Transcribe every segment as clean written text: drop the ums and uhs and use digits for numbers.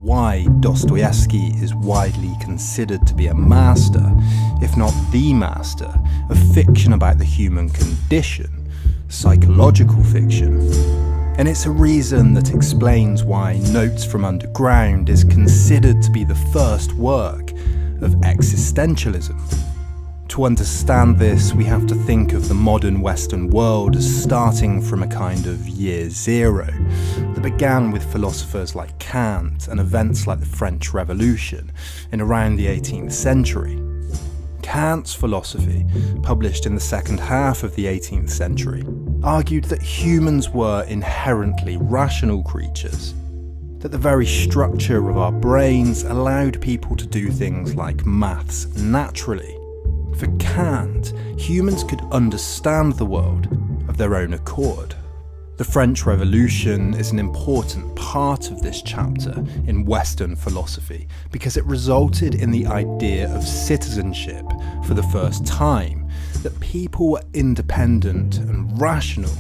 why Dostoevsky is widely considered to be a master, if not the master, of fiction about the human condition, psychological fiction. And it's a reason that explains why Notes from Underground is considered to be the first work of existentialism. To understand this, we have to think of the modern Western world as starting from a kind of year zero that began with philosophers like Kant and events like the French Revolution in around the 18th century. Kant's philosophy, published in the second half of the 18th century, argued that humans were inherently rational creatures, that the very structure of our brains allowed people to do things like maths naturally. For Kant, humans could understand the world of their own accord. The French Revolution is an important part of this chapter in Western philosophy because it resulted in the idea of citizenship for the first time, that people were independent and rational,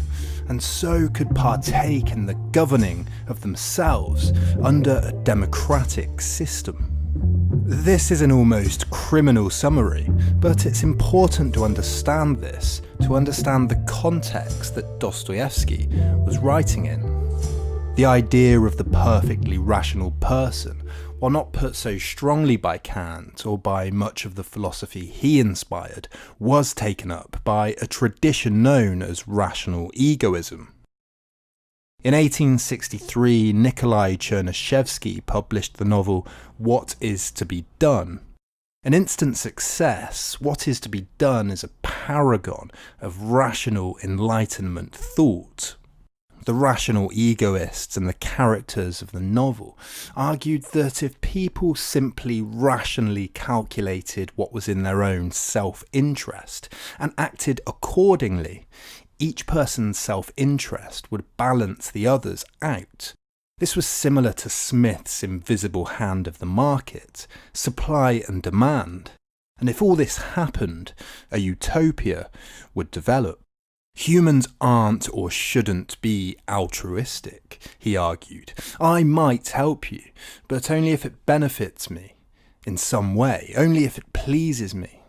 and so could partake in the governing of themselves under a democratic system. This is an almost criminal summary, but it's important to understand this, to understand the context that Dostoevsky was writing in. The idea of the perfectly rational person, while not put so strongly by Kant or by much of the philosophy he inspired, was taken up by a tradition known as rational egoism. In 1863, Nikolai Chernyshevsky published the novel What Is to Be Done. An instant success, What Is to Be Done is a paragon of rational Enlightenment thought. The rational egoists and the characters of the novel argued that if people simply rationally calculated what was in their own self-interest and acted accordingly, each person's self-interest would balance the others out. This was similar to Smith's invisible hand of the market, supply and demand. And if all this happened, a utopia would develop. Humans aren't or shouldn't be altruistic, he argued. I might help you, but only if it benefits me in some way, only if it pleases me.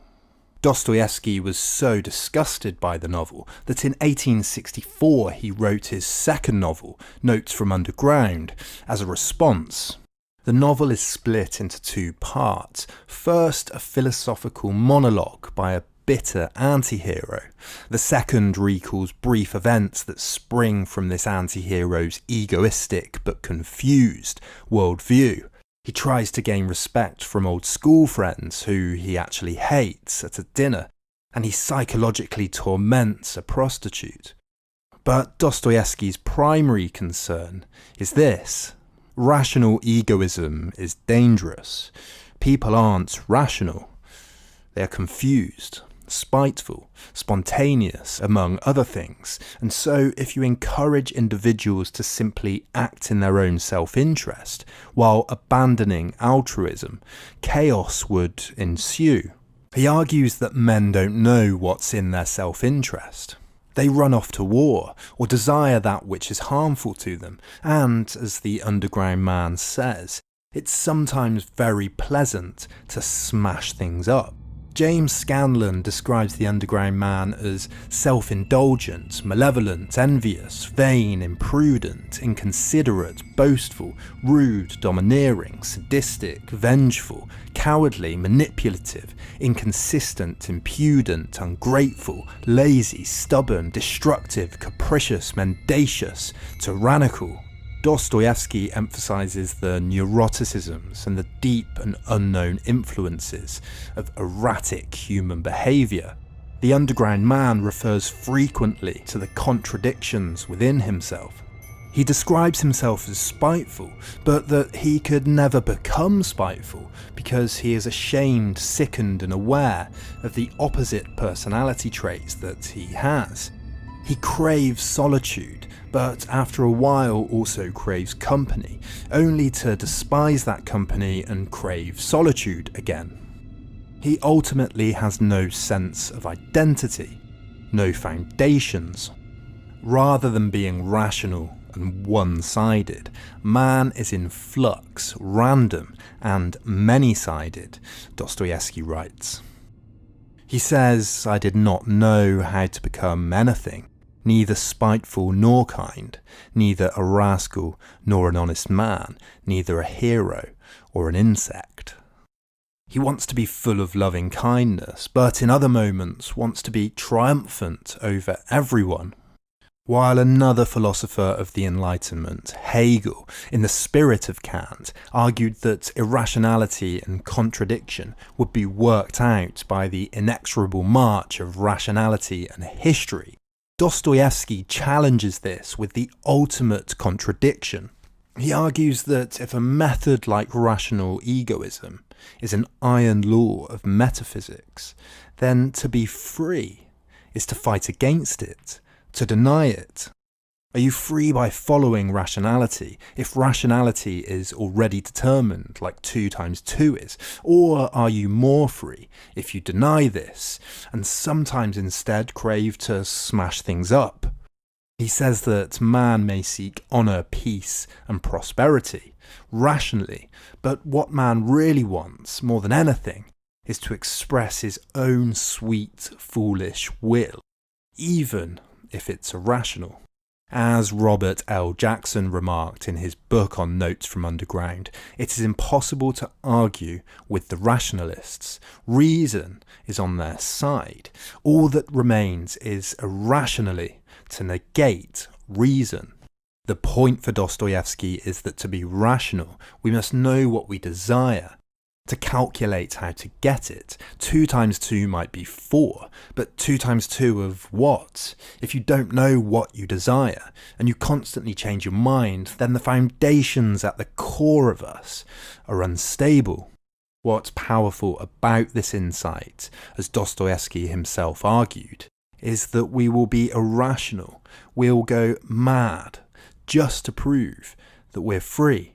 Dostoevsky was so disgusted by the novel that in 1864 he wrote his second novel, Notes from Underground, as a response. The novel is split into two parts. First, a philosophical monologue by a bitter anti-hero. The second recalls brief events that spring from this anti-hero's egoistic but confused worldview. He tries to gain respect from old school friends who he actually hates at a dinner, and he psychologically torments a prostitute. But Dostoevsky's primary concern is this: rational egoism is dangerous. People aren't rational. They are confused, spiteful, spontaneous, among other things, and so if you encourage individuals to simply act in their own self-interest while abandoning altruism, chaos would ensue. He argues that men don't know what's in their self-interest. They run off to war or desire that which is harmful to them, and, as the Underground Man says, it's sometimes very pleasant to smash things up. James Scanlon describes the Underground Man as self-indulgent, malevolent, envious, vain, imprudent, inconsiderate, boastful, rude, domineering, sadistic, vengeful, cowardly, manipulative, inconsistent, impudent, ungrateful, lazy, stubborn, destructive, capricious, mendacious, tyrannical. Dostoevsky emphasizes the neuroticisms and the deep and unknown influences of erratic human behavior. The Underground Man refers frequently to the contradictions within himself. He describes himself as spiteful, but that he could never become spiteful because he is ashamed, sickened, and aware of the opposite personality traits that he has. He craves solitude, but after a while also craves company, only to despise that company and crave solitude again. He ultimately has no sense of identity, no foundations. Rather than being rational and one-sided. Man is in flux, random, and many-sided, Dostoevsky writes. He says, "I did not know how to become anything, neither spiteful nor kind, neither a rascal nor an honest man, neither a hero or an insect." He wants to be full of loving kindness, but in other moments wants to be triumphant over everyone. While another philosopher of the Enlightenment, Hegel, in the spirit of Kant, argued that irrationality and contradiction would be worked out by the inexorable march of rationality and history, Dostoevsky challenges this with the ultimate contradiction. He argues that if a method like rational egoism is an iron law of metaphysics, then to be free is to fight against it, to deny it. Are you free by following rationality if rationality is already determined, like 2 times 2 is? Or are you more free if you deny this and sometimes instead crave to smash things up? He says that man may seek honour, peace and prosperity rationally, but what man really wants more than anything is to express his own sweet, foolish will, even if it's irrational. As Robert L. Jackson remarked in his book on Notes from Underground, it is impossible to argue with the rationalists. Reason is on their side. All that remains is irrationally to negate reason. The point for Dostoevsky is that to be rational, we must know what we desire. To calculate how to get it, 2 times 2 might be 4, but 2 times 2 of what? If you don't know what you desire, and you constantly change your mind, then the foundations at the core of us are unstable. What's powerful about this insight, as Dostoevsky himself argued, is that we will be irrational, we'll go mad, just to prove that we're free.